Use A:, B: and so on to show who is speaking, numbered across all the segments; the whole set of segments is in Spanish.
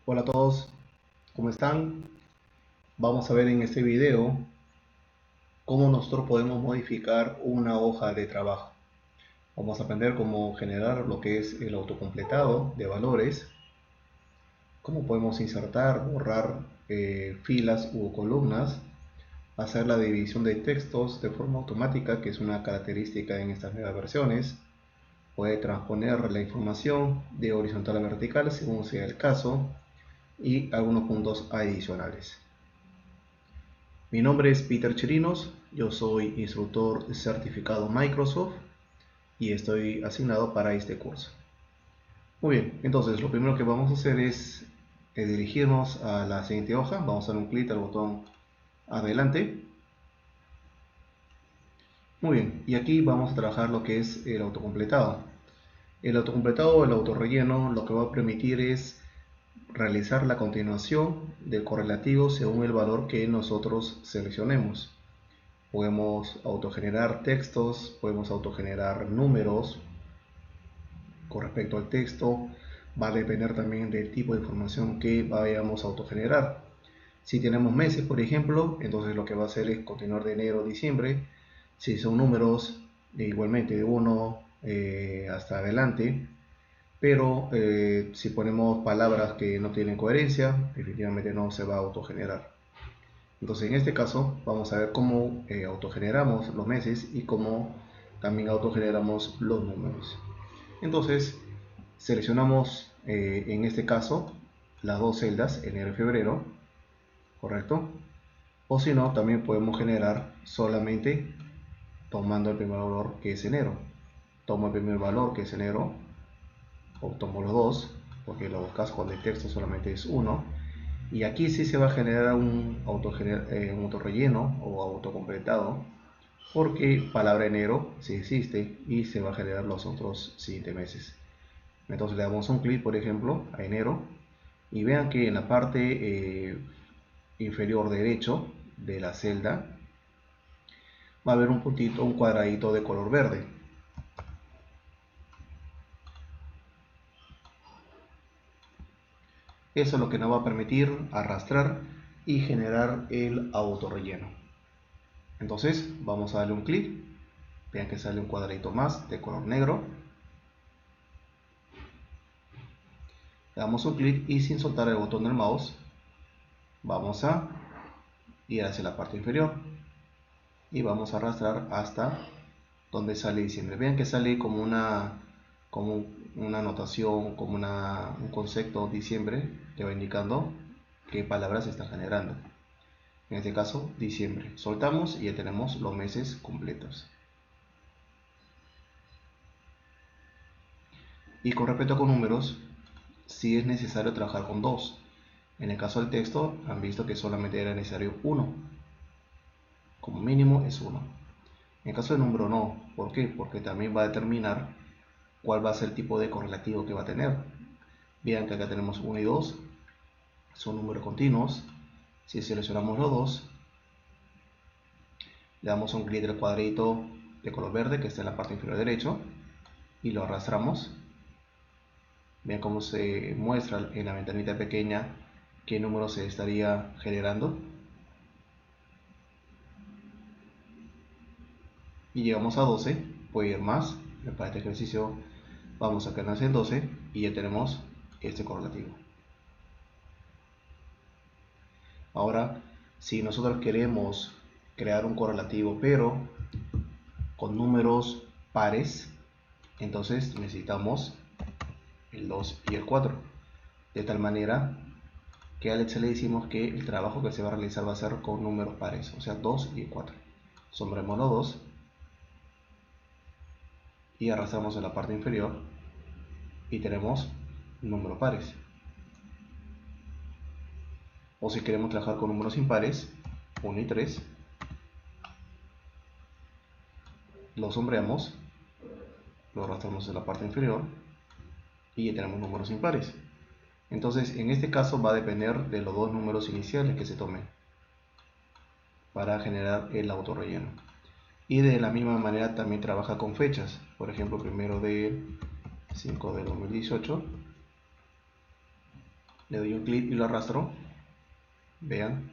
A: Hola a todos, ¿cómo están? Vamos a ver en este video cómo nosotros podemos modificar una hoja de trabajo. Vamos a aprender cómo generar lo que es el autocompletado de valores, cómo podemos insertar, borrar filas u columnas, hacer la división de textos de forma automática, que es una característica en estas nuevas versiones. Puede transponer la información de horizontal a vertical según sea el caso y algunos puntos adicionales. Mi nombre es Peter Chirinos, yo soy instructor certificado Microsoft y estoy asignado para este curso. Muy bien, entonces lo primero que vamos a hacer es dirigirnos a la siguiente hoja. Vamos a dar un clic al botón adelante. Muy bien, y aquí vamos a trabajar lo que es el autocompletado. El autocompletado o el autorrelleno lo que va a permitir es realizar la continuación del correlativo según el valor que nosotros seleccionemos. Podemos autogenerar textos, podemos autogenerar números con respecto al texto. Va a depender también del tipo de información que vayamos a autogenerar. Si tenemos meses, por ejemplo, entonces lo que va a hacer es continuar de enero a diciembre. Si son números, igualmente de 1 hasta adelante. Pero si ponemos palabras que no tienen coherencia, definitivamente no se va a autogenerar. Entonces en este caso vamos a ver cómo autogeneramos los meses y cómo también autogeneramos los números. Entonces seleccionamos en este caso las dos celdas, enero y febrero, ¿correcto? O si no, también podemos generar solamente tomando el primer valor que es enero. Tomo el primer valor que es enero, o tomo los dos, porque en los dos casos cuando el texto solamente es uno. Y aquí sí se va a generar un autorrelleno o autocompletado, porque palabra enero sí existe y se va a generar los otros siguientes meses. Entonces le damos un clic, por ejemplo, a enero, y vean que en la parte inferior derecho de la celda va a haber un puntito, un cuadradito de color verde. Eso es lo que nos va a permitir arrastrar y generar el autorrelleno. Entonces vamos a darle un clic. Vean que sale un cuadradito más de color negro. Le damos un clic y sin soltar el botón del mouse vamos a ir hacia la parte inferior y vamos a arrastrar hasta donde sale diciembre. Vean que sale como una anotación, como un concepto diciembre que va indicando qué palabras se están generando. En este caso, diciembre. Soltamos y ya tenemos los meses completos. Y con respecto con números, sí es necesario trabajar con dos. En el caso del texto, han visto que solamente era necesario uno. Como mínimo es uno. En el caso del número no. ¿Por qué? Porque también va a determinar cuál va a ser el tipo de correlativo que va a tener. Vean que acá tenemos 1 y 2, son números continuos. Si seleccionamos los dos, le damos un clic al cuadrito de color verde que está en la parte inferior derecho y lo arrastramos. Vean cómo se muestra en la ventanita pequeña qué número se estaría generando. Y llegamos a 12, puede ir más. Para este ejercicio vamos a quedarnos en 12 y ya tenemos este correlativo. Ahora, si nosotros queremos crear un correlativo pero con números pares, entonces necesitamos el 2 y el 4. De tal manera que al Excel le decimos que el trabajo que se va a realizar va a ser con números pares, o sea 2 y 4. Sombremos los dos y arrastramos en la parte inferior y tenemos números pares. O si queremos trabajar con números impares, 1 y 3, lo sombreamos, lo arrastramos en la parte inferior y ya tenemos números impares. Entonces en este caso va a depender de los dos números iniciales que se tomen para generar el autorrelleno. Y de la misma manera también trabaja con fechas. Por ejemplo, primero de 5 de 2018 le doy un clic y lo arrastro, vean,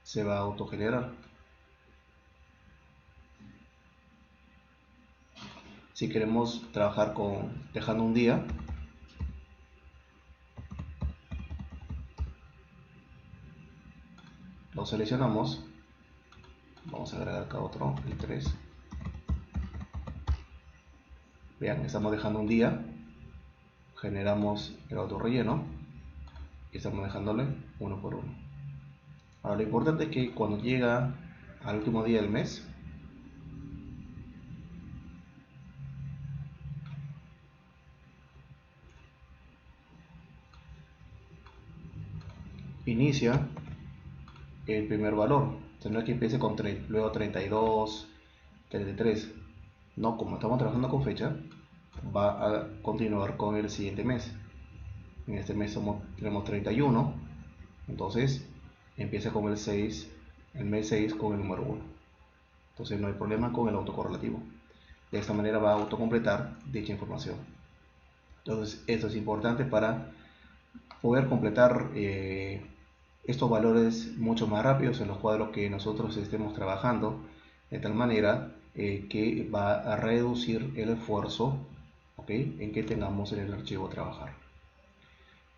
A: se va a autogenerar. Si queremos trabajar dejando un día, lo seleccionamos, vamos a agregar acá otro, el 3. Vean, estamos dejando un día, generamos el auto relleno y estamos dejándole uno por uno. Ahora lo importante es que cuando llega al último día del mes, inicia el primer valor. O sea, no es que empiece con 3, luego 32, 33. No, como estamos trabajando con fecha, va a continuar con el siguiente mes. En este mes tenemos 31, entonces empieza con el 6, el mes 6 con el número 1. Entonces no hay problema con el autocorrelativo. De esta manera va a autocompletar dicha información. Entonces esto es importante para poder completar estos valores mucho más rápidos en los cuadros que nosotros estemos trabajando, de tal manera que va a reducir el esfuerzo, ¿okay?, en que tengamos en el archivo a trabajar.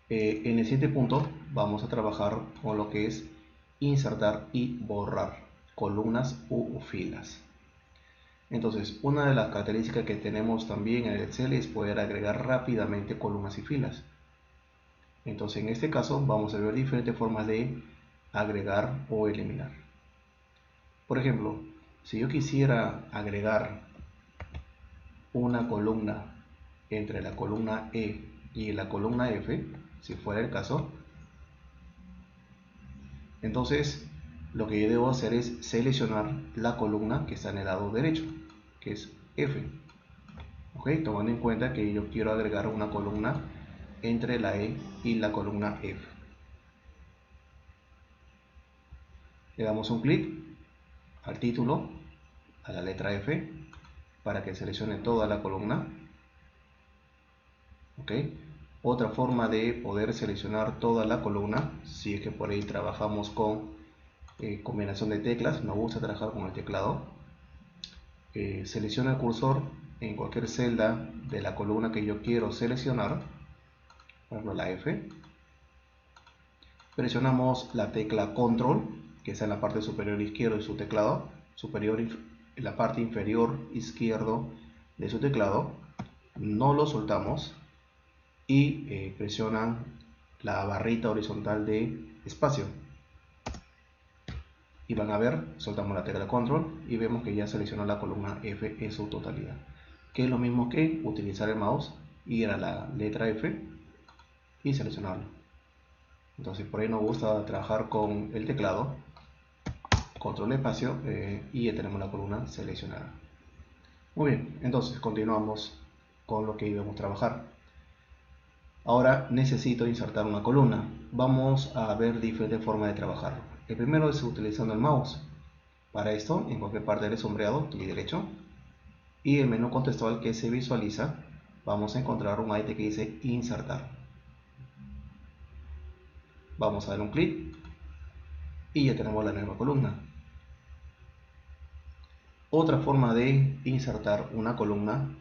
A: En el siguiente punto vamos a trabajar con lo que es insertar y borrar columnas u filas. Entonces, una de las características que tenemos también en el Excel es poder agregar rápidamente columnas y filas. Entonces, en este caso vamos a ver diferentes formas de agregar o eliminar. Por ejemplo, si yo quisiera agregar una columna entre la columna E y la columna F, si fuera el caso, entonces lo que yo debo hacer es seleccionar la columna que está en el lado derecho, que es F. ¿Ok? Tomando en cuenta que yo quiero agregar una columna entre la E y la columna F. Le damos un clic al título, a la letra F, para que seleccione toda la columna. ¿Ok? Otra forma de poder seleccionar toda la columna, si es que por ahí trabajamos con combinación de teclas, me gusta trabajar con el teclado, selecciona el cursor en cualquier celda de la columna que yo quiero seleccionar, por ejemplo la F, presionamos la tecla control, que está en la parte superior izquierda de su teclado, en la parte inferior izquierdo de su teclado, no lo soltamos y presionan la barrita horizontal de espacio y van a ver, soltamos la tecla control y vemos que ya seleccionó la columna F en su totalidad, que es lo mismo que utilizar el mouse, ir a la letra F y seleccionarlo. Entonces por ahí nos gusta trabajar con el teclado, control espacio, y ya tenemos la columna seleccionada. Muy bien, entonces continuamos con lo que íbamos a trabajar. Ahora necesito insertar una columna. Vamos a ver diferentes formas de trabajarlo. El primero es utilizando el mouse. Para esto, en cualquier parte del sombreado, clic derecho, y el menú contextual que se visualiza, vamos a encontrar un ítem que dice insertar. Vamos a dar un clic y ya tenemos la nueva columna. Otra forma de insertar una columna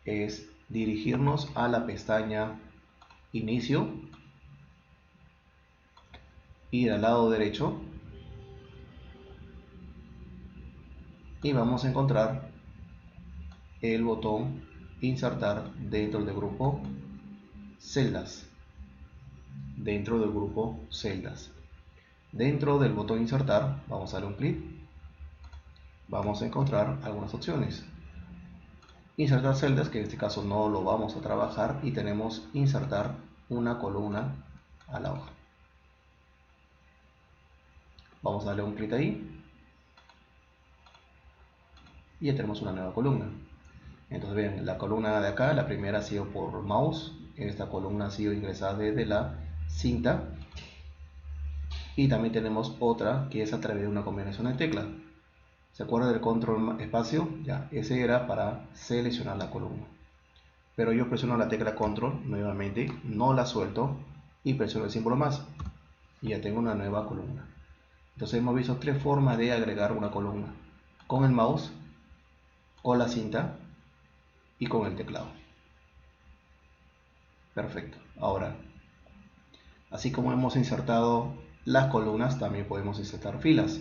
A: es dirigirnos a la pestaña Inicio, ir al lado derecho y vamos a encontrar el botón Insertar dentro del grupo Celdas. Dentro del grupo Celdas. Dentro del botón Insertar vamos a darle un clic. Vamos a encontrar algunas opciones. Insertar celdas, que en este caso no lo vamos a trabajar, y tenemos insertar una columna a la hoja. Vamos a darle un clic ahí y ya tenemos una nueva columna. Entonces ven, la columna de acá, la primera ha sido por mouse, esta columna ha sido ingresada desde la cinta, y también tenemos otra que es a través de una combinación de teclas. ¿Se acuerda del control espacio? Ya, ese era para seleccionar la columna. Pero yo presiono la tecla control nuevamente, no la suelto, y presiono el símbolo más y ya tengo una nueva columna. Entonces hemos visto tres formas de agregar una columna: con el mouse, con la cinta y con el teclado. Perfecto. Ahora, así como hemos insertado las columnas, también podemos insertar filas,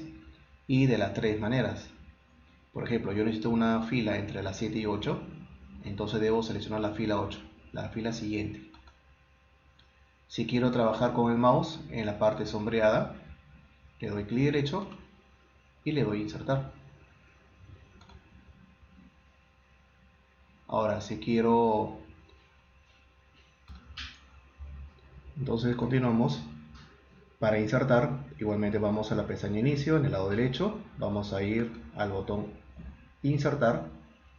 A: y de las tres maneras. Por ejemplo, yo necesito una fila entre las 7 y 8, entonces debo seleccionar la fila 8, la fila siguiente. Si quiero trabajar con el mouse en la parte sombreada, le doy clic derecho y le doy insertar. Ahora, si quiero, entonces continuamos. Para insertar, igualmente vamos a la pestaña inicio, en el lado derecho, vamos a ir al botón insertar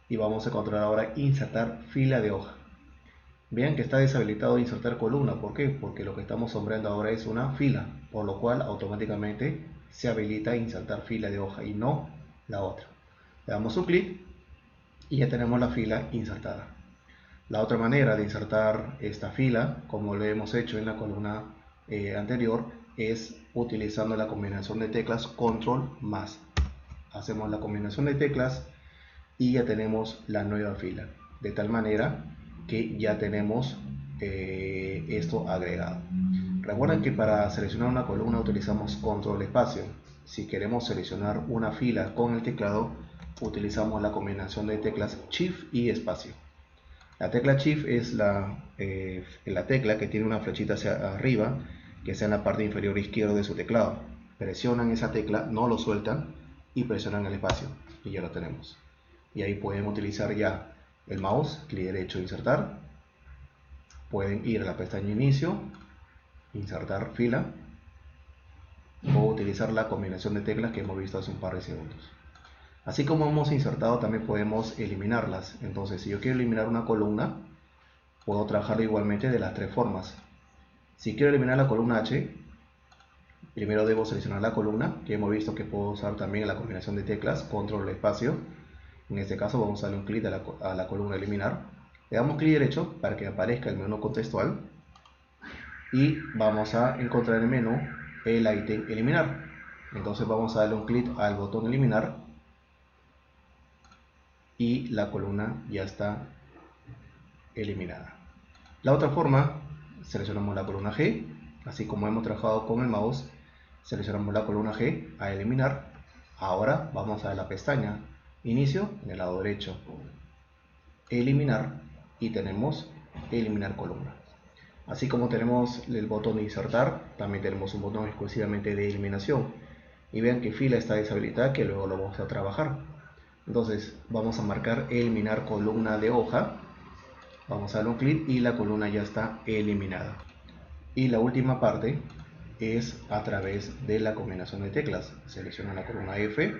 A: y vamos a encontrar ahora insertar fila de hoja. Vean que está deshabilitado insertar columna. ¿Por qué? Porque lo que estamos sombreando ahora es una fila, por lo cual automáticamente se habilita insertar fila de hoja y no la otra. Le damos un clic y ya tenemos la fila insertada. La otra manera de insertar esta fila, como lo hemos hecho en la columna anterior, es utilizando la combinación de teclas control más. Hacemos la combinación de teclas y ya tenemos la nueva fila, de tal manera que ya tenemos esto agregado. Recuerden que para seleccionar una columna utilizamos control espacio. Si queremos seleccionar una fila con el teclado, utilizamos la combinación de teclas shift y espacio. La tecla shift es la tecla que tiene una flechita hacia arriba, que está en la parte inferior izquierda de su teclado. Presionan esa tecla, no lo sueltan y presionan el espacio y ya lo tenemos. Y ahí pueden utilizar ya el mouse, clic derecho, insertar. Pueden ir a la pestaña inicio, insertar fila, o utilizar la combinación de teclas que hemos visto hace un par de segundos. Así como hemos insertado, también podemos eliminarlas. Entonces, si yo quiero eliminar una columna, puedo trabajarlo igualmente de las tres formas. Si quiero eliminar la columna H, primero debo seleccionar la columna, que hemos visto que puedo usar también la combinación de teclas control espacio. En este caso vamos a darle un clic a la columna eliminar. Le damos clic derecho para que aparezca el menú contextual y vamos a encontrar en el menú el ítem eliminar. Entonces vamos a darle un clic al botón eliminar y la columna ya está eliminada. La otra forma, seleccionamos la columna G, así como hemos trabajado con el mouse, seleccionamos la columna G a eliminar. Ahora vamos a la pestaña inicio en el lado derecho, eliminar, y tenemos eliminar columna. Así como tenemos el botón de insertar, también tenemos un botón exclusivamente de eliminación. Y vean que fila está deshabilitada, que luego lo vamos a trabajar. Entonces vamos a marcar eliminar columna de hoja, vamos a darle un clic y la columna ya está eliminada. Y la última parte es a través de la combinación de teclas. Selecciona la columna F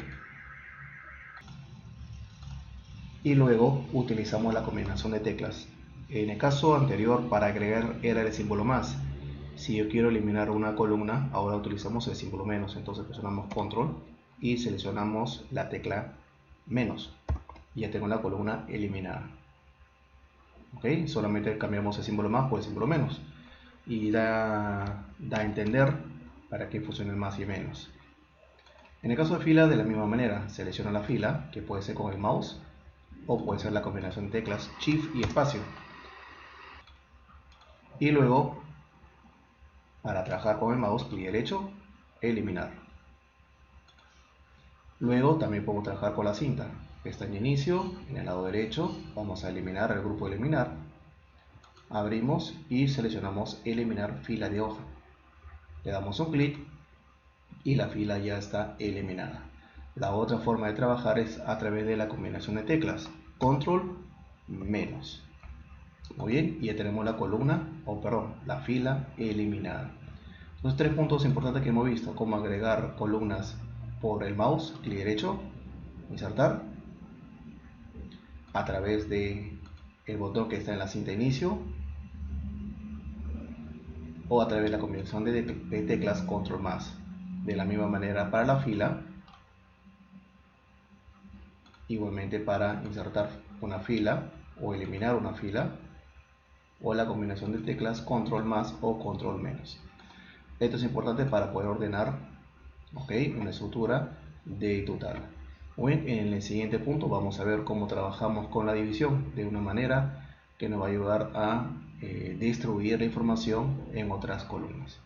A: y luego utilizamos la combinación de teclas. En el caso anterior, para agregar era el símbolo más. Si yo quiero eliminar una columna, ahora utilizamos el símbolo menos. Entonces presionamos control y seleccionamos la tecla menos y ya tengo la columna eliminada. ¿Ok? Solamente cambiamos el símbolo más por el símbolo menos y da a entender para que funcione el más y menos. En el caso de fila, de la misma manera, selecciona la fila, que puede ser con el mouse o puede ser la combinación de teclas shift y espacio. Y luego, para trabajar con el mouse, clic derecho, eliminar. Luego también podemos trabajar con la cinta. Pestaña inicio, en el lado derecho vamos a eliminar el grupo eliminar. Abrimos y seleccionamos eliminar fila de hoja. Le damos un clic y la fila ya está eliminada. La otra forma de trabajar es a través de la combinación de teclas control menos. Muy bien, y ya tenemos la columna, la fila eliminada. Los tres puntos importantes que hemos visto: cómo agregar columnas por el mouse, clic derecho, insertar, a través de el botón que está en la cinta inicio, o a través de la combinación de teclas control más. De la misma manera para la fila, igualmente para insertar una fila o eliminar una fila, o la combinación de teclas control más o control menos. Esto es importante para poder ordenar, ¿ok?, una estructura de tu tabla. Bien, en el siguiente punto vamos a ver cómo trabajamos con la división de una manera que nos va a ayudar a distribuir la información en otras columnas.